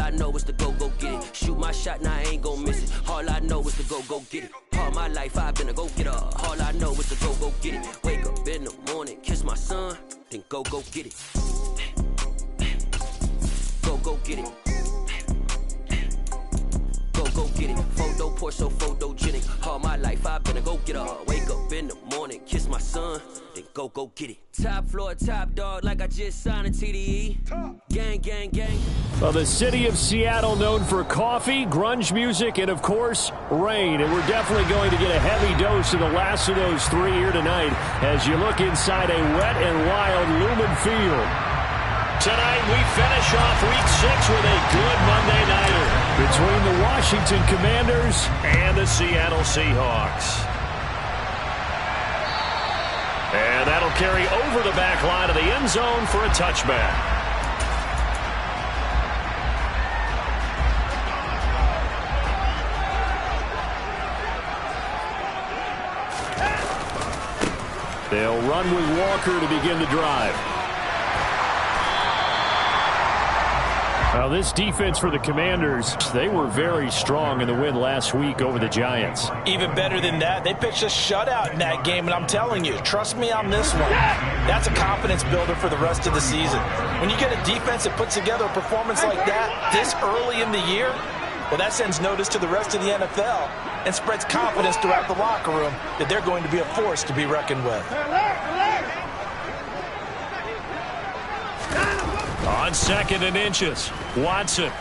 I know is to go get it. Shoot my shot, now I ain't gon' miss it. All I know is to go get it. All my life I've been a go-getter. All I know is to go get it. Wake up in the morning, kiss my son, then go get it. Go get it. Go get it. Photo poor, so photogenic. All my life I've been a go-getter. Wake up in the morning, kiss my son, then go get it. Top floor, top dog, like I just signed a TDE. Gang, gang, gang. Well, the city of Seattle known for coffee, grunge music, and, of course, rain. And we're definitely going to get a heavy dose of the last of those three here tonight as you look inside a wet and wild Lumen Field. Tonight we finish off Week 6 with a good Monday nighter between the Washington Commanders and the Seattle Seahawks. And that'll carry over the back line of the end zone for a touchback. They'll run with Walker to begin the drive. Now, this defense for the Commanders, they were very strong in the win last week over the Giants. Even better than that, they pitched a shutout in that game, and I'm telling you, trust me on this one. That's a confidence builder for the rest of the season. When you get a defense that puts together a performance like that this early in the year, well, that sends notice to the rest of the NFL and spreads confidence throughout the locker room that they're going to be a force to be reckoned with. On 2nd and inches, Watson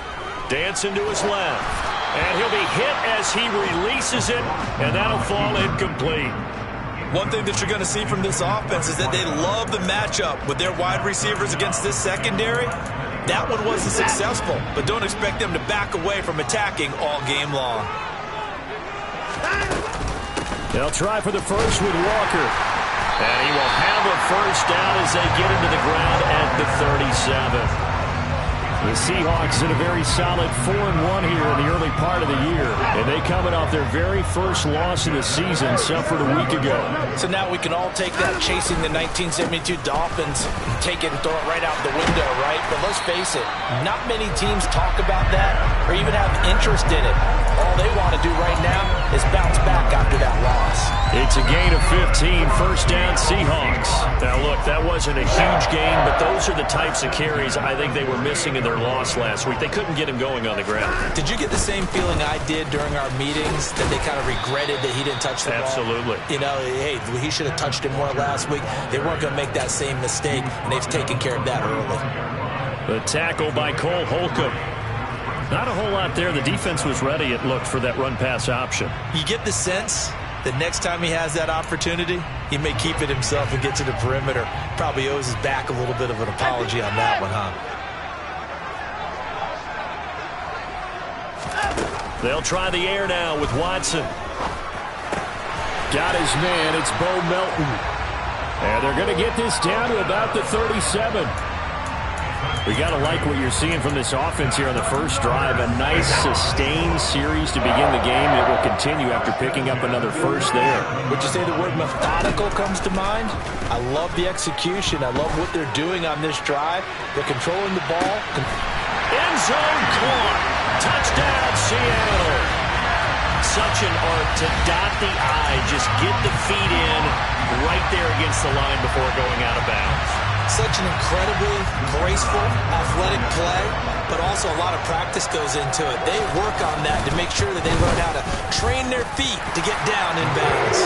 dancing to his left. And he'll be hit as he releases it, and that'll fall incomplete. One thing that you're going to see from this offense is that they love the matchup with their wide receivers against this secondary. That one wasn't successful, but don't expect them to back away from attacking all game long. They'll try for the first with Walker. And he will have a first down as they get into the ground at the 37. The Seahawks in a very solid 4-1 here in the early part of the year. And they coming off their very first loss of the season, suffered a week ago. So now we can all take that chasing the 1972 Dolphins, take it and throw it right out the window, right? But let's face it, not many teams talk about that or even have interest in it. All they want to do right now is bounce back after that loss. It's a gain of 15, first down Seahawks. Now look, that wasn't a huge gain, but those are the types of carries I think they were missing in their loss last week. They couldn't get him going on the ground. Did you get the same feeling I did during our meetings, that they kind of regretted that he didn't touch the ball? Absolutely. You know, hey, he should have touched it more last week. They weren't going to make that same mistake, and they've taken care of that early. The tackle by Cole Holcomb. Not a whole lot there. The defense was ready, it looked, for that run-pass option. You get the sense that next time he has that opportunity, he may keep it himself and get to the perimeter. Probably owes his back a little bit of an apology on that one, huh? They'll try the air now with Watson. Got his man. It's Bo Melton. And they're going to get this down to about the 37. We got to like what you're seeing from this offense here on the first drive. A nice sustained series to begin the game. It will continue after picking up another first there. Would you say the word methodical comes to mind? I love the execution. I love what they're doing on this drive. They're controlling the ball. End zone caught. Touchdown, Seattle. Such an art to dot the I. Just get the feet in right there against the line before going out of bounds. Such an incredibly graceful, athletic play, but also a lot of practice goes into it. They work on that to make sure that they learn how to train their feet to get down in bounds.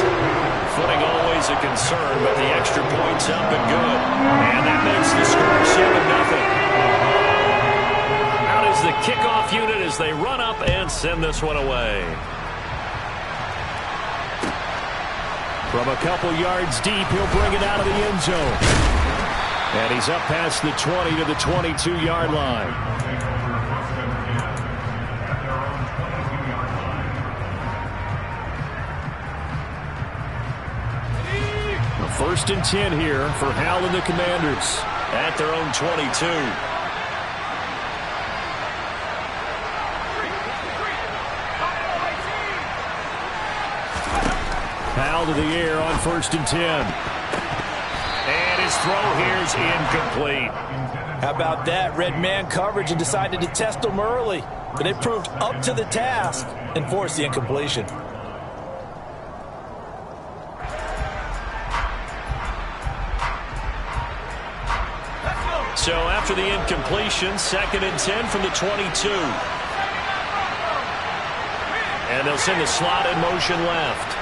Footing always a concern, but the extra point's up and good. And that makes the score 7-0. Out is the kickoff unit as they run up and send this one away. From a couple yards deep, he'll bring it out of the end zone. And he's up past the 20 to the 22-yard line. First and 10 here for Hal and the Commanders. At their own 22. Hal to the air on first and 10. And his throw here's incomplete. How about that? Red man coverage and decided to test them early. But they proved up to the task and forced the incompletion. So after the incompletion, 2nd and 10 from the 22. And they'll send the slot in motion left.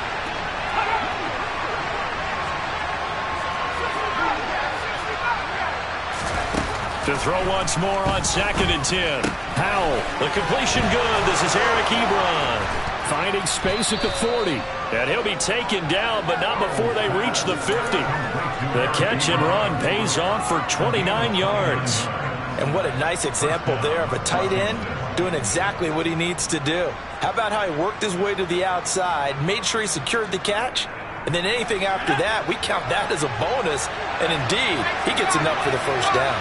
To throw once more on 2nd and 10. Howell, the completion good. This is Eric Ebron. Finding space at the 40. And he'll be taken down, but not before they reach the 50. The catch and run pays off for 29 yards. And what a nice example there of a tight end doing exactly what he needs to do. How about how he worked his way to the outside, made sure he secured the catch, and then anything after that, we count that as a bonus. And indeed, he gets enough for the first down.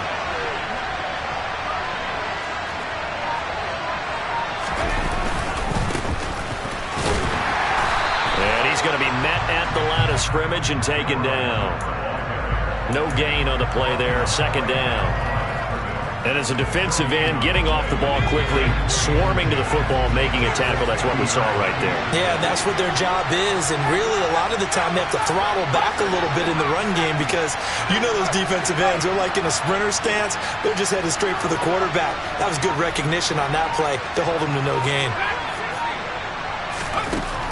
He's going to be met at the line of scrimmage and taken down. No gain on the play there, 2nd down. And as a defensive end, getting off the ball quickly, swarming to the football, making a tackle, that's what we saw right there. Yeah, that's what their job is, and really a lot of the time they have to throttle back a little bit in the run game because you know those defensive ends, they're like in a sprinter stance, they're just headed straight for the quarterback. That was good recognition on that play to hold them to no gain.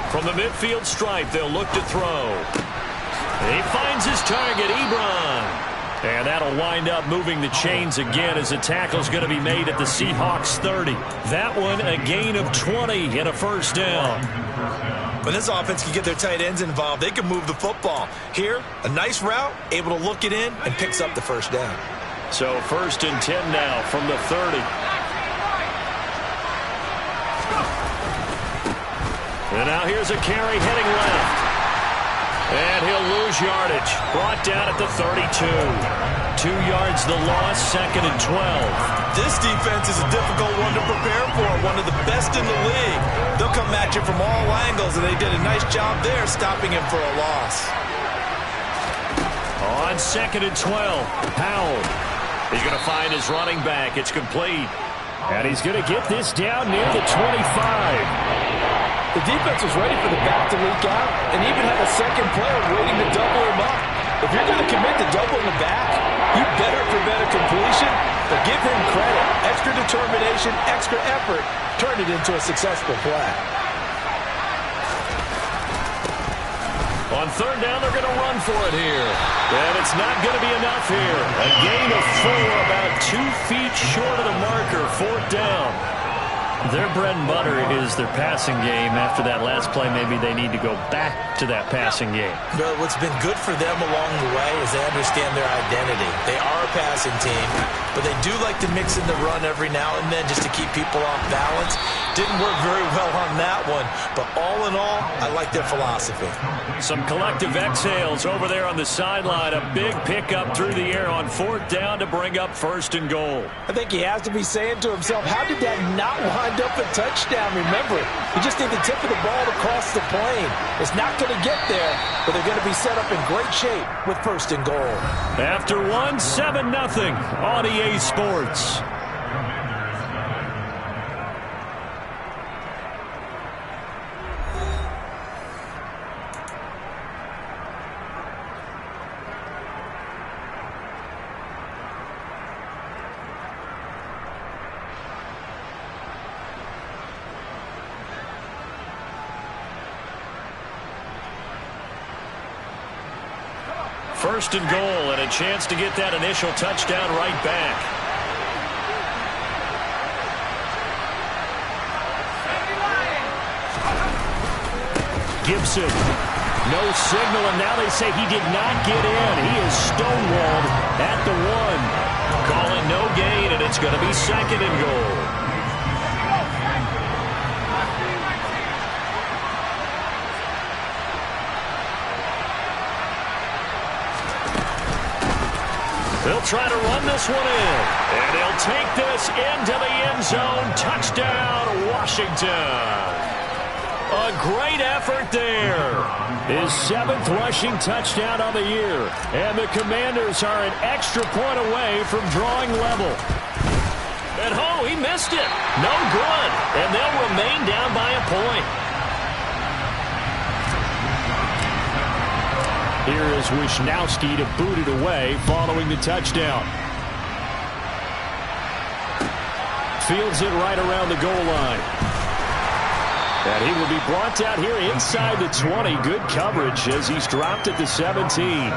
From the midfield stripe, they'll look to throw. He finds his target, Ebron. And that'll wind up moving the chains again as the tackle's going to be made at the Seahawks 30. That one a gain of 20 and a first down. When this offense can get their tight ends involved, they can move the football. Here, a nice route, able to look it in, and picks up the first down. So 1st and 10 now from the 30. And now here's a carry heading left. And he'll lose yardage. Brought down at the 32. 2 yards the loss, 2nd and 12. This defense is a difficult one to prepare for, one of the best in the league. They'll come at you from all angles, and they did a nice job there stopping him for a loss. On 2nd and 12, Howell. He's going to find his running back. It's complete. And he's going to get this down near the 25. The defense was ready for the back to leak out and even had a second player waiting to double him up. If you're going to commit to doubling the back, you better prevent a completion, but give him credit. Extra determination, extra effort, turn it into a successful play. On 3rd down, they're going to run for it here. And it's not going to be enough here. A gain of 4, about 2 feet short of the marker, 4th down. Their bread and butter is their passing game. After that last play, maybe they need to go back to that passing game. Well, what's been good for them along the way is they understand their identity. They are a passing team, but they do like to mix in the run every now and then just to keep people off balance. Didn't work very well on that one, but all in all, I like their philosophy. Some collective exhales over there on the sideline. A big pickup through the air on 4th down to bring up 1st and goal. I think he has to be saying to himself, how did that not wind up a touchdown? Remember, you just need the tip of the ball to cross the plane. It's not going to get there, but they're going to be set up in great shape with 1st and goal. After one, 7-0 on EA Sports. First and goal, and a chance to get that initial touchdown right back. Gibson, no signal, and now they say he did not get in. He is stonewalled at the 1. Calling no gain, and it's going to be 2nd and goal. They'll try to run this one in. And they'll take this into the end zone. Touchdown, Washington. A great effort there. His 7th rushing touchdown of the year. And the Commanders are an extra point away from drawing level. And he missed it. No good. And they'll remain down by a point. Here is Wisnowski to boot it away following the touchdown. Fields it right around the goal line. And he will be brought down here inside the 20. Good coverage as he's dropped at the 17.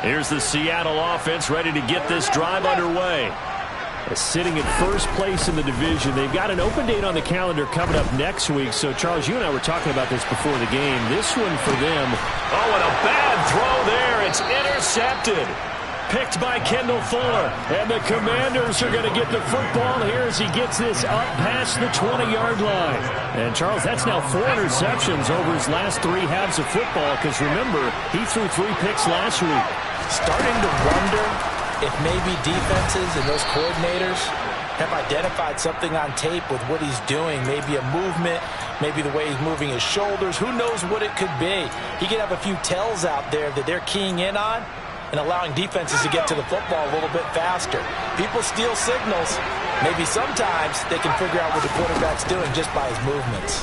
Here's the Seattle offense ready to get this drive underway. Sitting at first place in the division. They've got an open date on the calendar coming up next week. So, Charles, you and I were talking about this before the game. This one for them. Oh, and a bad throw there. It's intercepted. Picked by Kendall Fuller. And the Commanders are going to get the football here as he gets this up past the 20-yard line. And, Charles, that's now 4 interceptions over his last 3 halves of football. Because, remember, he threw 3 picks last week. Starting to wonder if maybe defenses and those coordinators have identified something on tape with what he's doing. Maybe a movement, maybe the way he's moving his shoulders. Who knows what it could be? He could have a few tells out there that they're keying in on and allowing defenses to get to the football a little bit faster. People steal signals. Maybe sometimes they can figure out what the quarterback's doing just by his movements.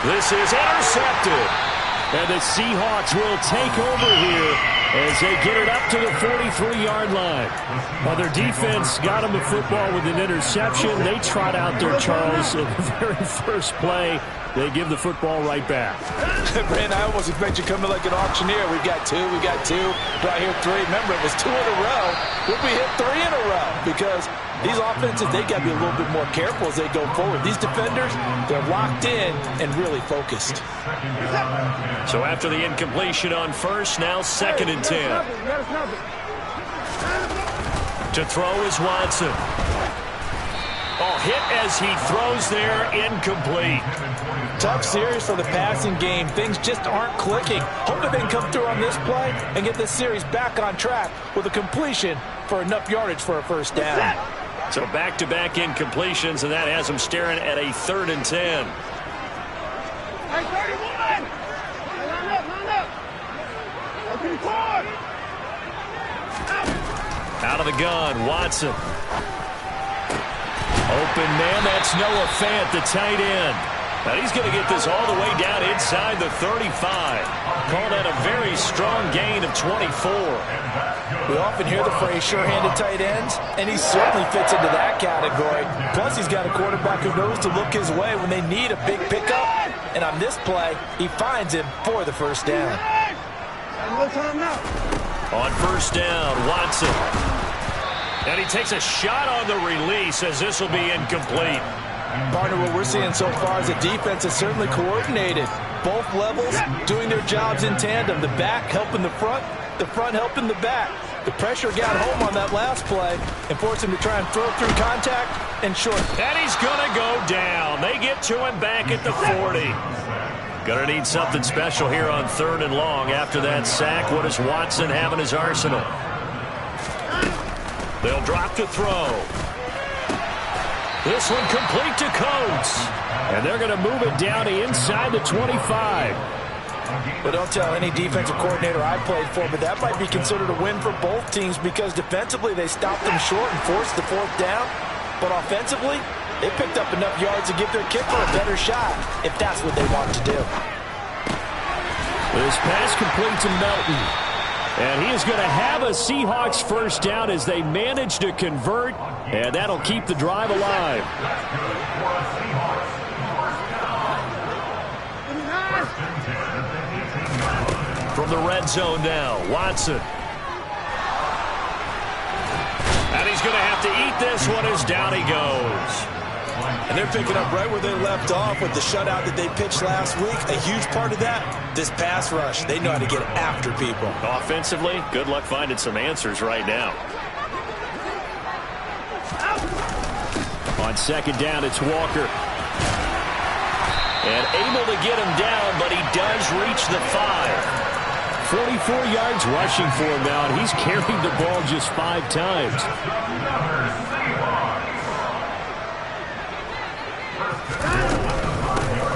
This is intercepted. And the Seahawks will take over here as they get it up to the 43-yard line. Well, their defense got them the football with an interception. They trot out there, Charles, in the very first play. They give the football right back. Man, I almost expect you to come in like an auctioneer. We've got 2, we got 2, right here 3. Remember, it was 2 in a row. We'll be hit 3 in a row because these offenses, they got to be a little bit more careful as they go forward. These defenders, they're locked in and really focused. So after the incompletion on first, now 2nd and 10. To throw is Watson. Oh, hit as he throws there, incomplete. Tough series for the passing game. Things just aren't clicking. Hoping they can come through on this play and get this series back on track with a completion for enough yardage for a first down. So back-to-back incompletions, and that has them staring at a 3rd and 10. Out of the gun, Watson. Open man, that's Noah Fant, the tight end. And he's going to get this all the way down inside the 35. Call that a very strong gain of 24. We often hear the phrase sure-handed tight ends, and he certainly fits into that category. Plus, he's got a quarterback who knows to look his way when they need a big pickup. And on this play, he finds him for the first down. On first down, Watson. And he takes a shot on the release as this will be incomplete. Partner, what we're seeing so far is the defense is certainly coordinated. Both levels doing their jobs in tandem. The back helping the front helping the back. The pressure got home on that last play and forced him to try and throw through contact and short. And he's going to go down. They get to him back at the 40. Going to need something special here on 3rd and long. After that sack, what does Watson have in his arsenal? They'll drop to throw. This one complete to Coates. And they're going to move it down to inside the 25. But don't tell any defensive coordinator I played for, but that might be considered a win for both teams because defensively they stopped them short and forced the 4th down. But offensively, they picked up enough yards to give their kicker a better shot if that's what they want to do. This pass complete to Melton. And he is going to have a Seahawks first down as they manage to convert, and that'll keep the drive alive. From the red zone now, Watson. And he's going to have to eat this one as down he goes. And they're picking up right where they left off with the shutout that they pitched last week. A huge part of that, this pass rush. They know how to get after people. Offensively, good luck finding some answers right now. On 2nd down, it's Walker. And able to get him down, but he does reach the 5. 44 yards rushing for him now, and he's carried the ball just 5 times.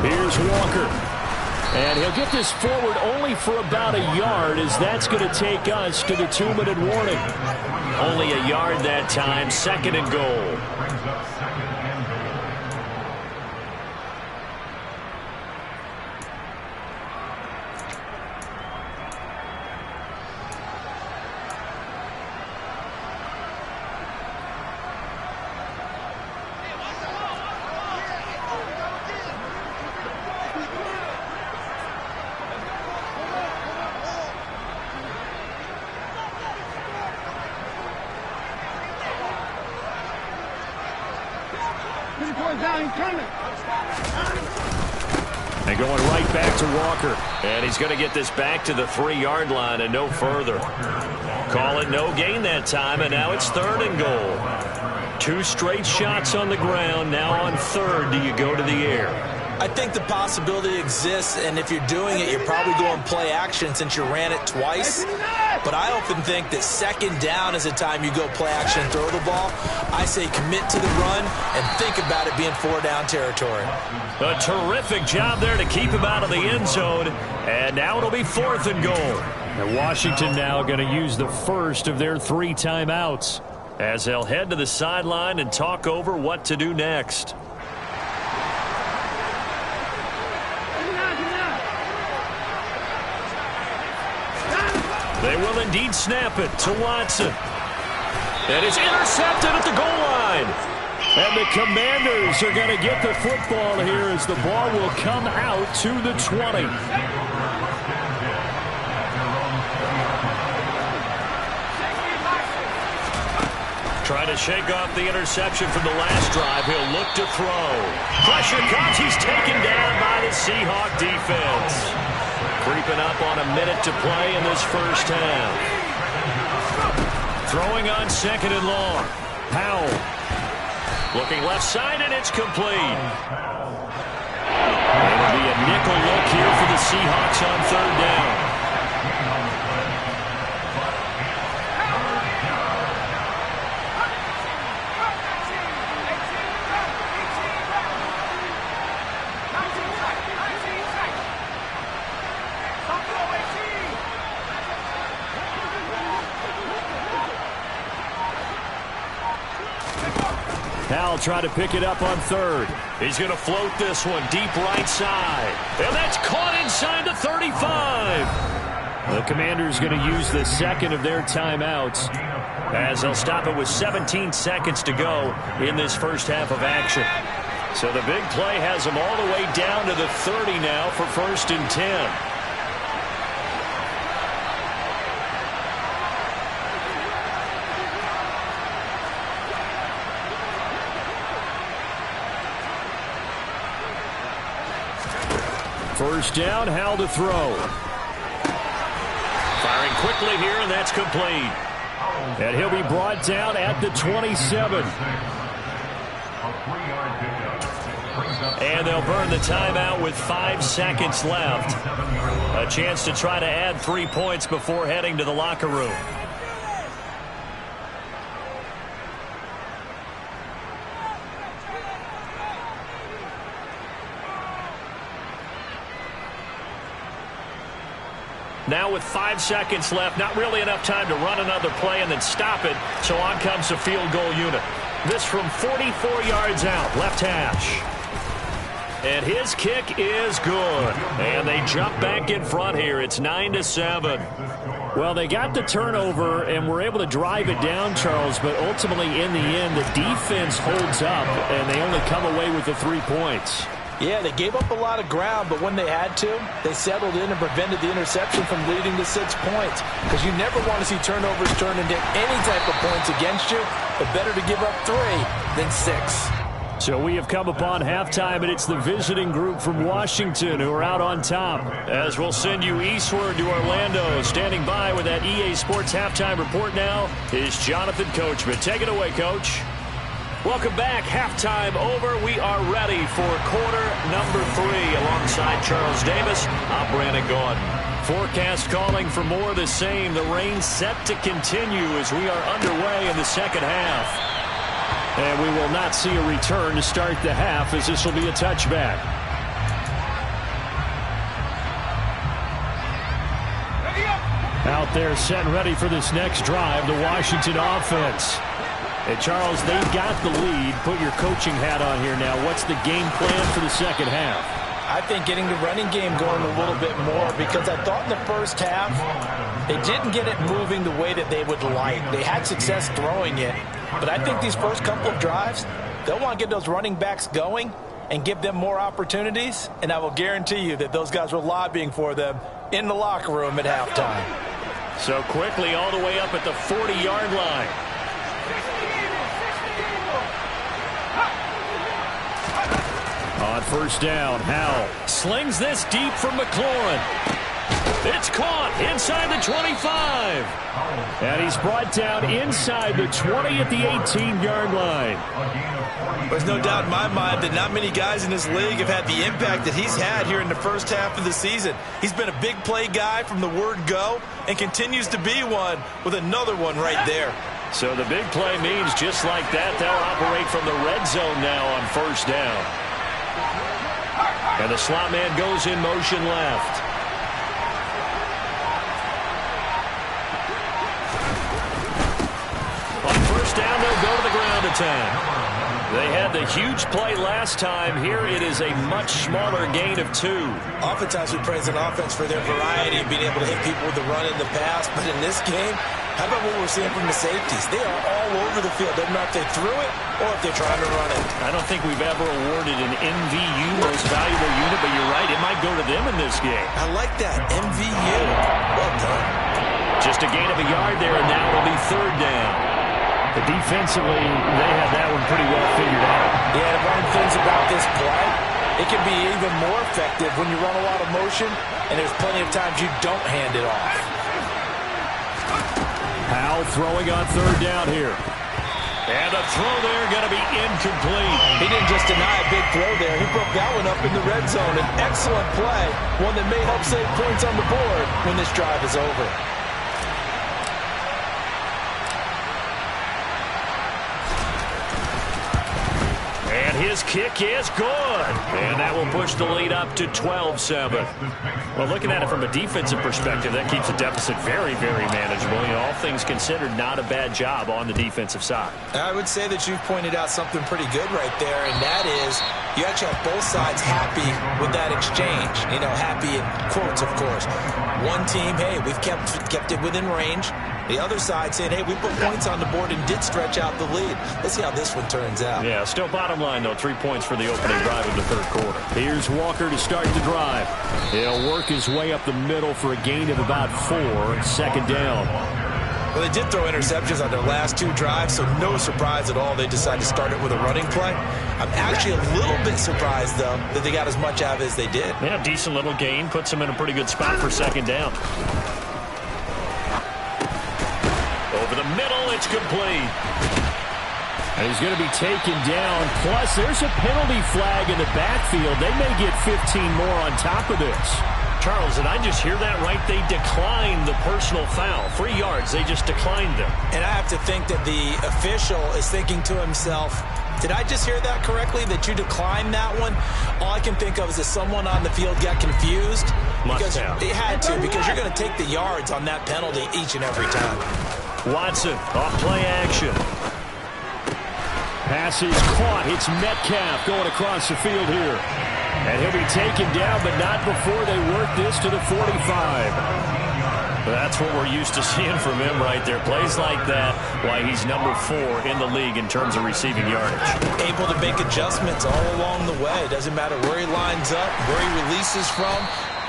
Here's Walker. And he'll get this forward only for about a yard, as that's going to take us to the 2-minute warning. Only a yard that time, 2nd and goal. And going right back to Walker. And he's going to get this back to the 3-yard line and no further. Call it no gain that time, and now it's 3rd and goal. 2 straight shots on the ground. Now on 3rd, do you go to the air? I think the possibility exists, and if you're doing it, you're probably going play action since you ran it twice. But I often think that 2nd down is the time you go play action and throw the ball. I say commit to the run and think about it being 4-down territory. A terrific job there to keep him out of the end zone. And now it'll be 4th and goal. And Washington now going to use the first of their 3 timeouts, as they'll head to the sideline and talk over what to do next. They will indeed snap it to Watson. And it's intercepted at the goal line. And the Commanders are going to get the football here as the ball will come out to the 20. Trying to shake off the interception from the last drive. He'll look to throw. Pressure comes. He's taken down by the Seahawk defense. Creeping up on a minute to play in this first half. Throwing on 2nd and long. Powell. Looking left side, and it's complete. It'll be a nickel look here for the Seahawks on 3rd down. Powell try to pick it up on 3rd. He's going to float this one deep right side. And that's caught inside the 35. The Commanders going to use the 2nd of their timeouts, as they'll stop it with 17 seconds to go in this first half of action. So the big play has them all the way down to the 30 now for 1st and 10. First down, Howell to throw. Firing quickly here, and that's complete. And he'll be brought down at the 27. And they'll burn the timeout with 5 seconds left. A chance to try to add 3 points before heading to the locker room. Now with 5 seconds left, not really enough time to run another play and then stop it, so on comes the field goal unit. This from 44 yards out, left hash. And his kick is good. And they jump back in front here. It's 9-7. Well, they got the turnover and were able to drive it down, Charles, but ultimately in the end, the defense holds up, and they only come away with the 3 points. Yeah, they gave up a lot of ground, but when they had to, they settled in and prevented the interception from leading to 6 points. Because you never want to see turnovers turn into any type of points against you, but better to give up 3 than 6. So we have come upon halftime, and it's the visiting group from Washington who are out on top. As we'll send you eastward to Orlando. Standing by with that EA Sports halftime report now is Jonathan Coachman. Take it away, Coach. Welcome back. Halftime over. We are ready for quarter number 3. Alongside Charles Davis, I'm Brandon Gaudin. Forecast calling for more of the same. The rain set to continue as we are underway in the second half. And we will not see a return to start the half, as this will be a touchback. Out there set and ready for this next drive, the Washington offense. And Charles, they've got the lead. Put your coaching hat on here now. What's the game plan for the second half? I think getting the running game going a little bit more, because I thought in the first half they didn't get it moving the way that they would like. They had success throwing it, but I think these first couple of drives, they'll want to get those running backs going and give them more opportunities, and I will guarantee you that those guys were lobbying for them in the locker room at halftime. So quickly all the way up at the 40-yard line. On first down, Howell slings this deep from McLaurin. It's caught inside the 25. And he's brought down inside the 20 at the 18-yard line. There's no doubt in my mind that not many guys in this league have had the impact that he's had here in the first half of the season. He's been a big play guy from the word go and continues to be one with another one right there. So the big play means just like that, they'll operate from the red zone now on first down. And the slot man goes in motion left. On first down, they'll go to the ground attack. They had the huge play last time. Here it is a much smaller gain of 2. Oftentimes we praise an offense for their variety of being able to hit people with the run in the pass. But in this game, how about what we're seeing from the safeties? They are all over the field. Doesn't matter if they threw it or if they're trying to run it. I don't think we've ever awarded an MVU most valuable unit, but you're right. It might go to them in this game. I like that. MVU. Well done. Just a gain of a yard there, and now it'll be third down. But defensively, they had that one pretty well figured out. Yeah, the one things about this play, it can be even more effective when you run a lot of motion, and there's plenty of times you don't hand it off. Howell throwing on third down here. And a throw there going to be incomplete. He didn't just deny a big throw there. He broke that one up in the red zone. An excellent play, one that may help save points on the board when this drive is over. His kick is good. And that will push the lead up to 12-7. Well, looking at it from a defensive perspective, that keeps the deficit very, very manageable. You know, all things considered, not a bad job on the defensive side. I would say that you've pointed out something pretty good right there, and that is you actually have both sides happy with that exchange. You know, happy in quotes, of course. One team, hey, we've kept it within range. The other side saying, hey, we put points on the board and did stretch out the lead. Let's see how this one turns out. Yeah, still bottom line, though, 3 points for the opening drive of the third quarter. Here's Walker to start the drive. He'll work his way up the middle for a gain of about 4, second down. Well, they did throw interceptions on their last 2 drives, so no surprise at all they decided to start it with a running play. I'm actually a little bit surprised, though, that they got as much out of it as they did. Yeah, decent little gain. Puts them in a pretty good spot for second down. Over the middle, it's complete. And he's going to be taken down. Plus, there's a penalty flag in the backfield. They may get 15 more on top of this. Charles, did I just hear that right? They declined the personal foul. 3 yards, they just declined them. And I have to think that the official is thinking to himself, did I just hear that correctly, that you declined that one? All I can think of is that someone on the field got confused. Must have. They had to, because you're going to take the yards on that penalty each and every time. Watson, off play action. Pass is caught. It's Metcalf going across the field here. And he'll be taken down, but not before they work this to the 45. That's what we're used to seeing from him right there. Plays like that, why he's number 4 in the league in terms of receiving yardage. Able to make adjustments all along the way. Doesn't matter where he lines up, where he releases from.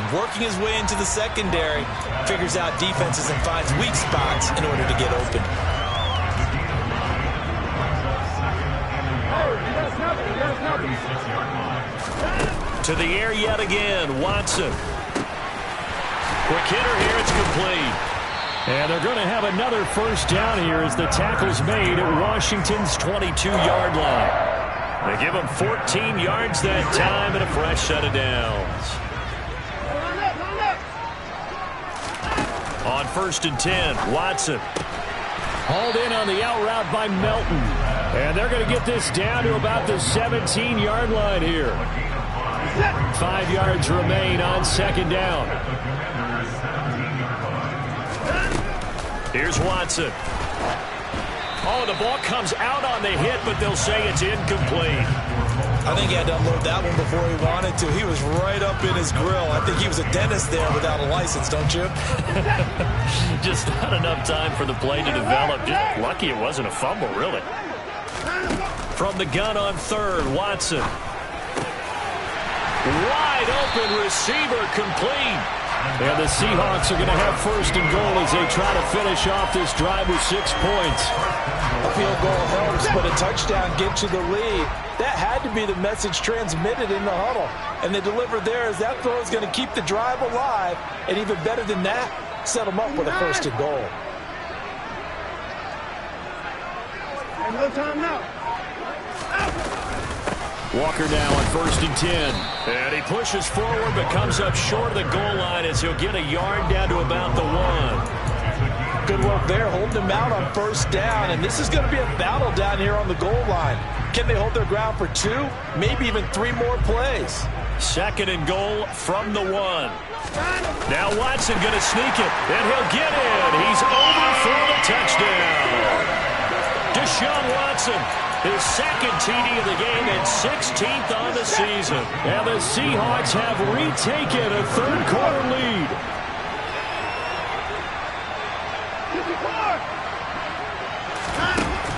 Working his way into the secondary, figures out defenses and finds weak spots in order to get open. To the air yet again, Watson. Quick hitter here, it's complete. And they're going to have another first down here as the tackle's made at Washington's 22-yard line. They give them 14 yards that time and a fresh set of downs. 1st and 10. Watson. Hauled in on the out route by Melton. And they're going to get this down to about the 17-yard line here. 5 yards remain on 2nd down. Here's Watson. Oh, the ball comes out on the hit, but they'll say it's incomplete. I think he had to unload that one before he wanted to. He was right up in his grill. I think he was a dentist there without a license, don't you? Just not enough time for the play to develop. Just lucky it wasn't a fumble, really. From the gun on 3rd, Watson. Wide open receiver, complete. And the Seahawks are going to have 1st and goal as they try to finish off this drive with 6 points. A field goal helps, but a touchdown gets you the lead. That had to be the message transmitted in the huddle. And they delivered there as that throw is going to keep the drive alive. And even better than that, set them up with a 1st and goal. And no time now. Walker now on 1st and 10. And he pushes forward but comes up short of the goal line as he'll get a yard down to about the 1. Good work there, holding him out on 1st down. And this is going to be a battle down here on the goal line. Can they hold their ground for 2, maybe even 3 more plays? 2nd and goal from the 1. Now Watson going to sneak it, and he'll get in. He's over for the touchdown. Deshaun Watson, his 2nd TD of the game and 16th on the season. And the Seahawks have retaken a 3rd quarter lead.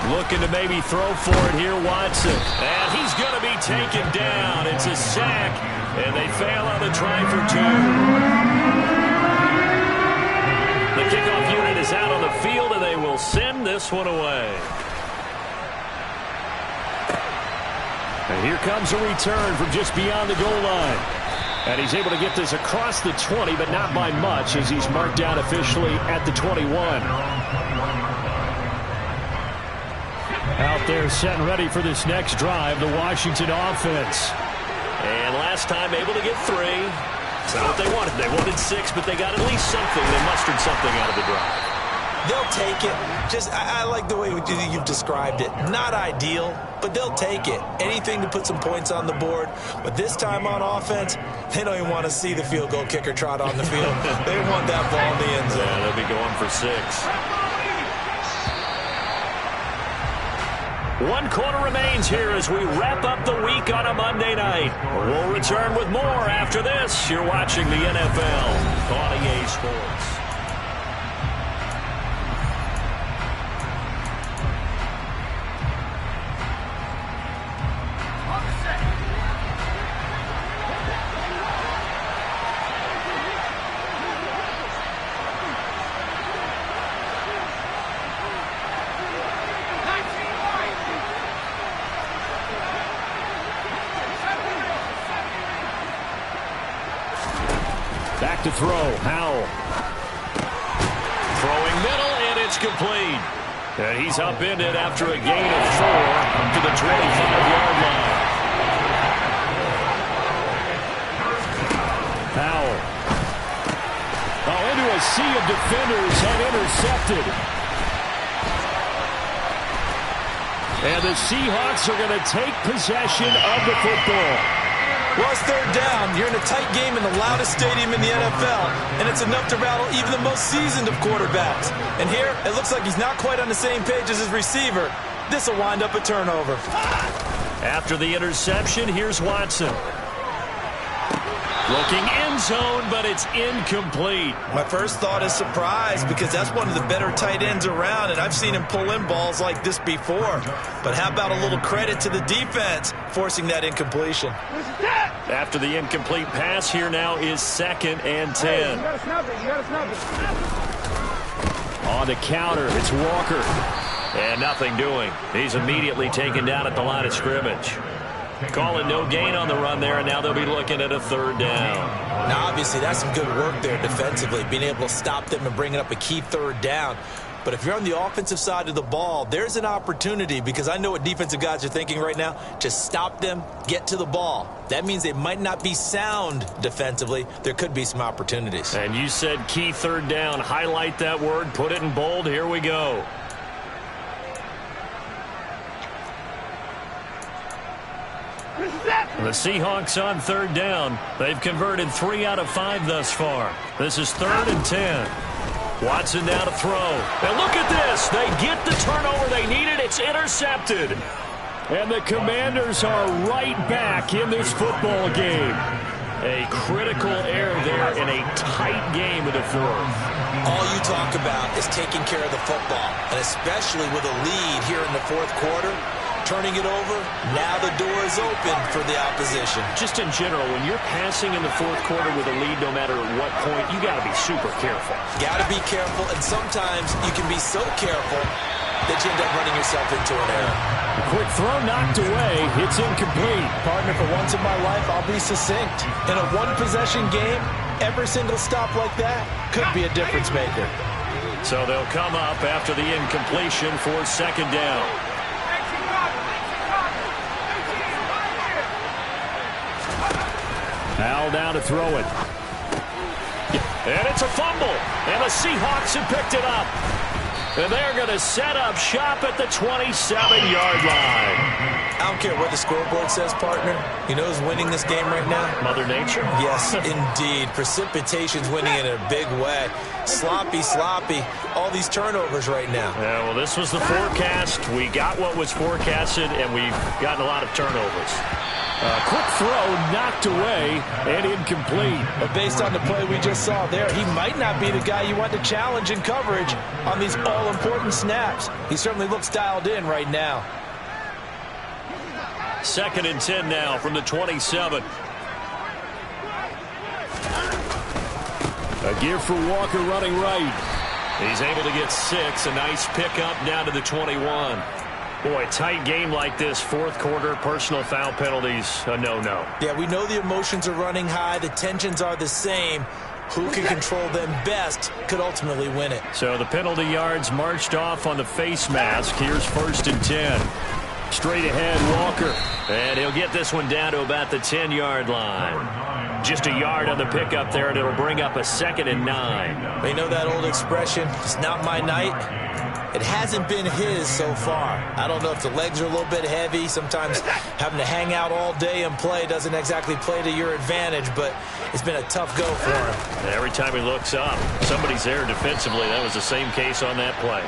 Looking to maybe throw for it here, Watson. And he's going to be taken down. It's a sack, and they fail on the try for 2. The kickoff unit is out on the field, and they will send this one away. And here comes a return from just beyond the goal line. And he's able to get this across the 20, but not by much as he's marked down officially at the 21. Out there set and ready for this next drive, the Washington offense. And last time able to get 3. That's not what they wanted. They wanted 6, but they got at least something. They mustered something out of the drive. They'll take it. I like the way you've described it. Not ideal, but they'll take it. Anything to put some points on the board. But this time on offense, they don't even want to see the field goal kicker trot on the field. They want that ball in the end zone. Yeah, they'll be going for 6. 1 quarter remains here as we wrap up the week on a Monday night. We'll return with more after this. You're watching the NFL on EA Sports. Back to throw, Howell. Throwing middle, and it's complete. And he's upended after a gain of 4 up to the 25-yard line. Howell. Oh, into a sea of defenders and intercepted. And the Seahawks are going to take possession of the football. Well, it's 3rd down. You're in a tight game in the loudest stadium in the NFL, and it's enough to rattle even the most seasoned of quarterbacks. And here, it looks like he's not quite on the same page as his receiver. This will wind up a turnover. After the interception, here's Watson. Looking end zone, but it's incomplete. My first thought is surprise because that's one of the better tight ends around, and I've seen him pull in balls like this before. But how about a little credit to the defense forcing that incompletion? After the incomplete pass, here now is 2nd and 10. On the counter, it's Walker. And nothing doing. He's immediately taken down at the line of scrimmage. Calling no gain on the run there, and now they'll be looking at a 3rd down. Now, obviously, that's some good work there defensively, being able to stop them and bringing up a key 3rd down. But if you're on the offensive side of the ball, there's an opportunity, because I know what defensive guys are thinking right now, to stop them, get to the ball. That means they might not be sound defensively. There could be some opportunities. And you said key third down. Highlight that word, put it in bold. Here we go. The Seahawks on third down. They've converted 3 out of 5 thus far. This is 3rd and 10. Watson now to throw. And look at this. They get the turnover they needed. It's intercepted. And the Commanders are right back in this football game. A critical error there in a tight game of the 4th. All you talk about is taking care of the football, and especially with a lead here in the 4th quarter. Turning it over, now the door is open for the opposition. Just in general, when you're passing in the 4th quarter with a lead, no matter at what point, you got to be super careful. Got to be careful, and sometimes you can be so careful that you end up running yourself into an error. A quick throw knocked away. It's incomplete. Partner, for once in my life, I'll be succinct. In a one-possession game, every single stop like that could be a difference maker. So they'll come up after the incompletion for 2nd down. Al down to throw it. And it's a fumble. And the Seahawks have picked it up. And they're going to set up shop at the 27-yard line. I don't care what the scoreboard says, partner. You know who's winning this game right now? Mother Nature? Yes, indeed. Precipitation's winning in a big way. Sloppy, all these turnovers right now. Yeah, well, this was the forecast. We got what was forecasted, and we've gotten a lot of turnovers. Quick throw knocked away and incomplete. But based on the play we just saw there, he might not be the guy you want to challenge in coverage on these all-important snaps. He certainly looks dialed in right now. 2nd and 10 now from the 27. A give for Walker running right. He's able to get 6. A nice pickup down to the 21. Boy, tight game like this, 4th quarter, personal foul penalties, a no-no. Yeah, we know the emotions are running high. The tensions are the same. Who can control them best could ultimately win it. So the penalty yards marched off on the face mask. Here's 1st and 10. Straight ahead, Walker. And he'll get this one down to about the 10-yard line. Just a yard on the pickup there, and it'll bring up a 2nd and 9. They know that old expression, it's not my night. It hasn't been his so far. I don't know if the legs are a little bit heavy. Sometimes having to hang out all day and play doesn't exactly play to your advantage, but it's been a tough go for him. Every time he looks up, somebody's there defensively. That was the same case on that play.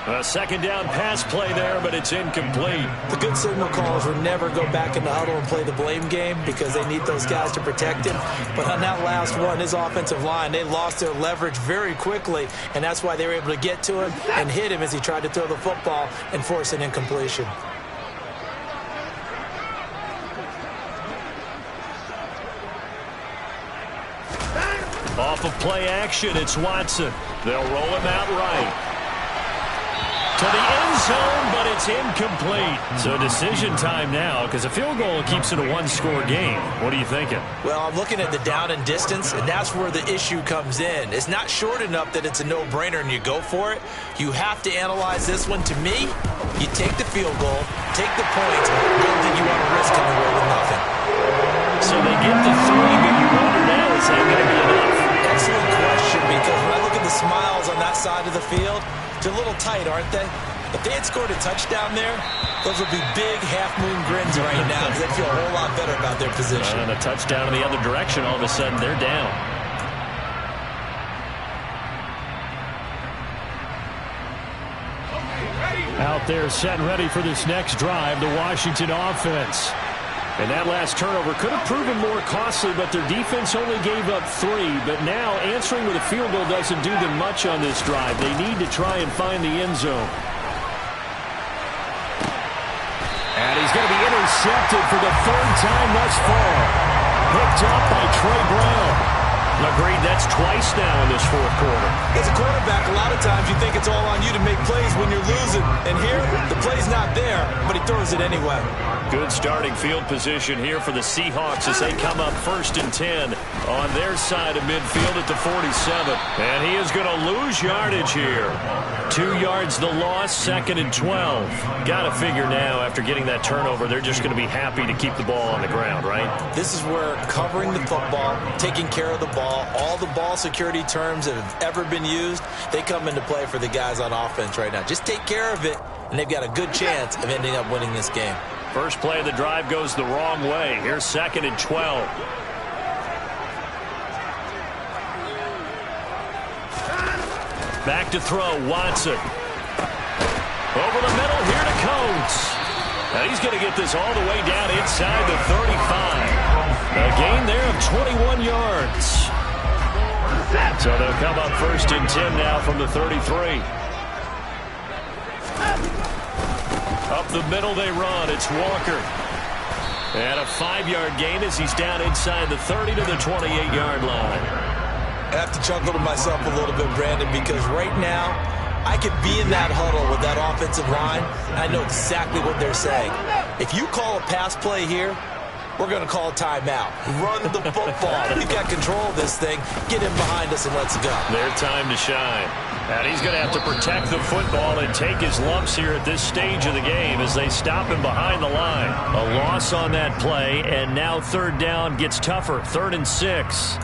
A 2nd down pass play there, but it's incomplete. The good signal callers will never go back in the huddle and play the blame game because they need those guys to protect him. But on that last one, his offensive line, they lost their leverage very quickly, and that's why they were able to get to him and hit him as he tried to throw the football and force an incompletion. Off of play action, it's Watson. They'll roll him out right. To the end zone, but it's incomplete. So decision time now, because a field goal keeps it a one-score game. What are you thinking? Well, I'm looking at the down and distance, and that's where the issue comes in. It's not short enough that it's a no-brainer and you go for it. You have to analyze this one. To me, you take the field goal, take the points. I don't think you want to risk coming away with nothing. So they get the 3, but you wonder now, is that going to be enough? Excellent question, because when I look at the smiles on that side of the field, they're a little tight, aren't they? If they had scored a touchdown there, those would be big half-moon grins right now because they feel a whole lot better about their position. And a touchdown in the other direction, all of a sudden they're down. Out there set and ready for this next drive, the Washington offense. And that last turnover could have proven more costly, but their defense only gave up 3. But now answering with a field goal doesn't do them much on this drive. They need to try and find the end zone. And he's going to be intercepted for the 3rd time thus far. Picked up by Trey Brown. Agreed, that's twice now in this 4th quarter. As a quarterback, a lot of times you think it's all on you to make plays when you're losing. And here, the play's not there, but he throws it anyway. Good starting field position here for the Seahawks as they come up 1st and 10 on their side of midfield at the 47. And he is going to lose yardage here. 2 yards the loss, 2nd and 12. Got to figure now, after getting that turnover, they're just going to be happy to keep the ball on the ground, right? This is where covering the football, taking care of the ball, all the ball security terms that have ever been used, they come into play for the guys on offense right now. Just take care of it, and they've got a good chance of ending up winning this game. First play of the drive goes the wrong way. Here's 2nd and 12. Back to throw, Watson. Over the middle, here to Coates. Now he's going to get this all the way down inside the 35. A gain there of 21 yards. So they'll come up 1st and 10 now from the 33. Up the middle they run. It's Walker. And a 5-yard gain as he's down inside the 30 to the 28-yard line. I have to chuckle to myself a little bit, Brandon, because right now I could be in that huddle with that offensive line, and I know exactly what they're saying. If you call a pass play here, we're going to call a timeout. Run the football. We've got control of this thing. Get him behind us and let's go. Their time to shine. And he's going to have to protect the football and take his lumps here at this stage of the game as they stop him behind the line. A loss on that play, and now 3rd down gets tougher. 3rd and 6.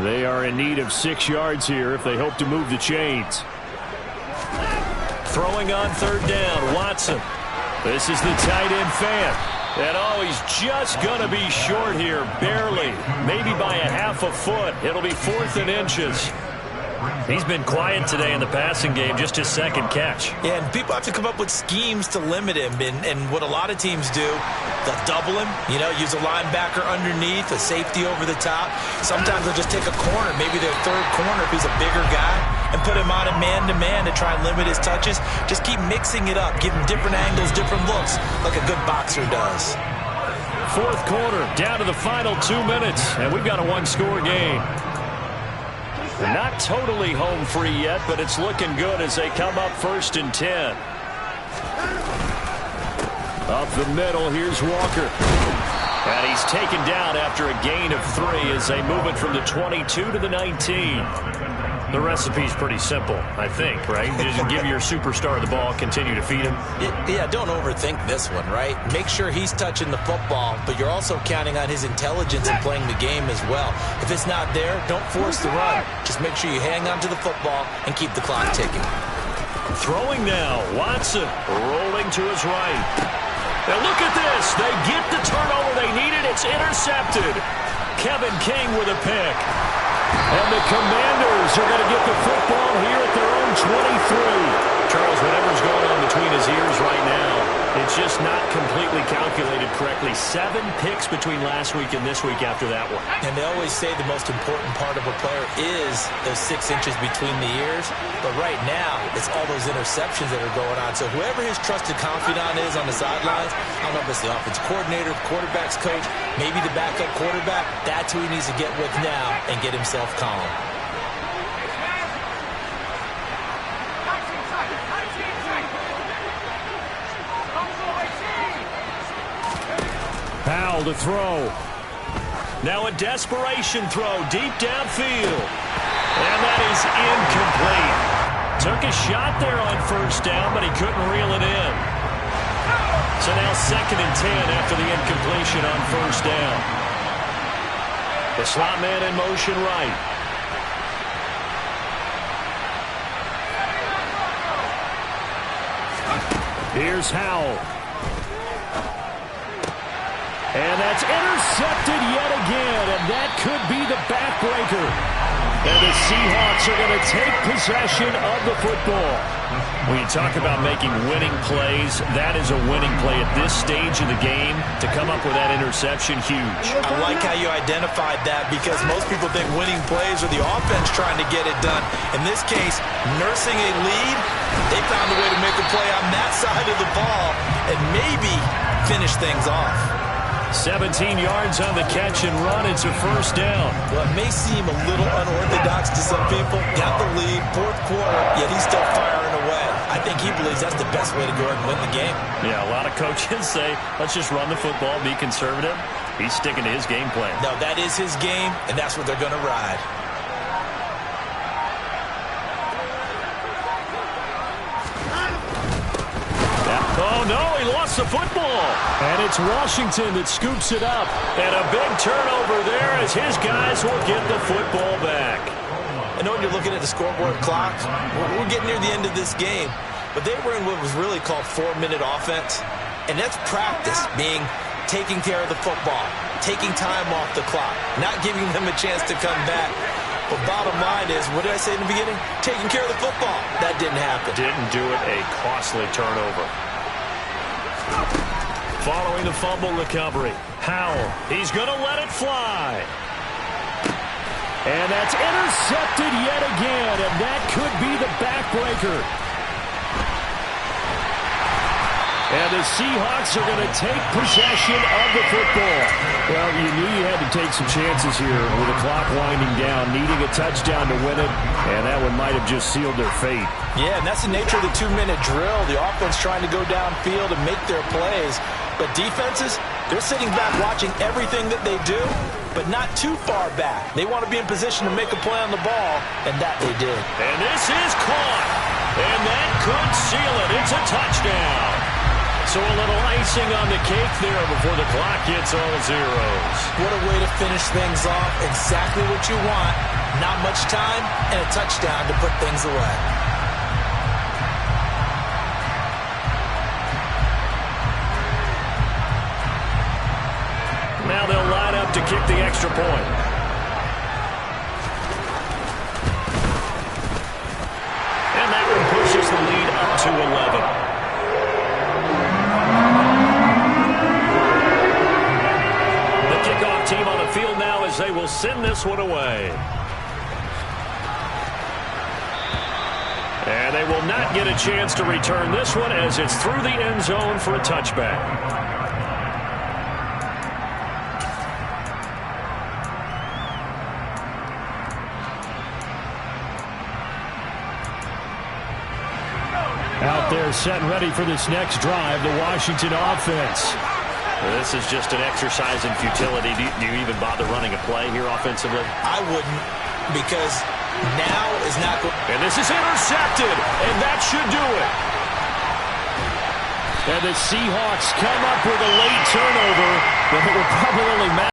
They are in need of 6 yards here if they hope to move the chains. Throwing on 3rd down, Watson. This is the tight end fan. And oh, he's just going to be short here, barely. Maybe by a half a foot. It'll be 4th and inches. He's been quiet today in the passing game, just his 2nd catch. Yeah, and people have to come up with schemes to limit him. And what a lot of teams do, they'll double him, use a linebacker underneath, a safety over the top. Sometimes they'll just take a corner, maybe their 3rd corner if he's a bigger guy, and put him on a man-to-man to try and limit his touches. Just keep mixing it up, give him different angles, different looks, like a good boxer does. 4th quarter, down to the final 2 minutes, and we've got a 1-score game. Not totally home free yet, but it's looking good as they come up 1st and 10. Up the middle, here's Walker. And he's taken down after a gain of 3 as they move it from the 22 to the 19. The recipe's pretty simple, I think, right? Just give your superstar the ball, continue to feed him. Yeah, don't overthink this one, right? Make sure he's touching the football, but you're also counting on his intelligence in playing the game as well. If it's not there, don't force the run. Just make sure you hang on to the football and keep the clock ticking. Throwing now, Watson rolling to his right. And look at this. They get the turnover they needed. It's intercepted. Kevin King with a pick. And the Commanders are going to get the football here at their own 23. Charles, whatever's going on between his ears right now, it's just not completely calculated correctly. 7 picks between last week and this week after that one. And they always say the most important part of a player is those 6 inches between the ears. But right now, it's all those interceptions that are going on. So whoever his trusted confidant is on the sidelines, I don't know if it's the offensive coordinator, quarterback's coach, maybe the backup quarterback, that's who he needs to get with now and get himself calm. Powell to throw. Now a desperation throw deep downfield. And that is incomplete. Took a shot there on 1st down, but he couldn't reel it in. So now 2nd and 10 after the incompletion on 1st down. The slot man in motion right. Here's Howell. And that's intercepted yet again, and that could be the backbreaker. And the Seahawks are going to take possession of the football. When you talk about making winning plays, that is a winning play at this stage of the game. To come up with that interception, huge. I like how you identified that because most people think winning plays are the offense trying to get it done. In this case, nursing a lead, they found a way to make a play on that side of the ball and maybe finish things off. 17 yards on the catch and run. It's a first down. Well, it may seem a little unorthodox to some people. Got the lead, fourth quarter, yet he's still firing away. I think he believes that's the best way to go ahead and win the game. Yeah, a lot of coaches say, let's just run the football, be conservative. He's sticking to his game plan. No, that is his game, and that's what they're going to ride. Oh, no, he lost the football. And it's Washington that scoops it up. And a big turnover there as his guys will get the football back. I know when you're looking at the scoreboard clock, we're getting near the end of this game, but they were in what was really called 4-minute offense, and that's practice, being taking care of the football, taking time off the clock, not giving them a chance to come back. But bottom line is, what did I say in the beginning? Taking care of the football. That didn't happen. Didn't do it, a costly turnover. Following the fumble recovery, Howell, he's going to let it fly. And that's intercepted yet again, and that could be the backbreaker. And the Seahawks are going to take possession of the football. Well, you knew you had to take some chances here with the clock winding down, needing a touchdown to win it, and that one might have just sealed their fate. Yeah, and that's the nature of the 2-minute drill. The offense trying to go downfield and make their plays. But defenses, they're sitting back watching everything that they do, but not too far back. They want to be in position to make a play on the ball, and that they did. And this is caught. And that could seal it. It's a touchdown. So a little icing on the cake there before the clock hits all zeros. What a way to finish things off. Exactly what you want. Not much time and a touchdown to put things away. Now they'll line up to kick the extra point. And that one pushes the lead up to 11. Kickoff team on the field now as they will send this one away. And they will not get a chance to return this one as it's through the end zone for a touchback. Out there set and ready for this next drive, the Washington offense. This is just an exercise in futility. Do you even bother running a play here offensively? I wouldn't, because now is not good. And this is intercepted, and that should do it. And the Seahawks come up with a late turnover, but it will probably only matter.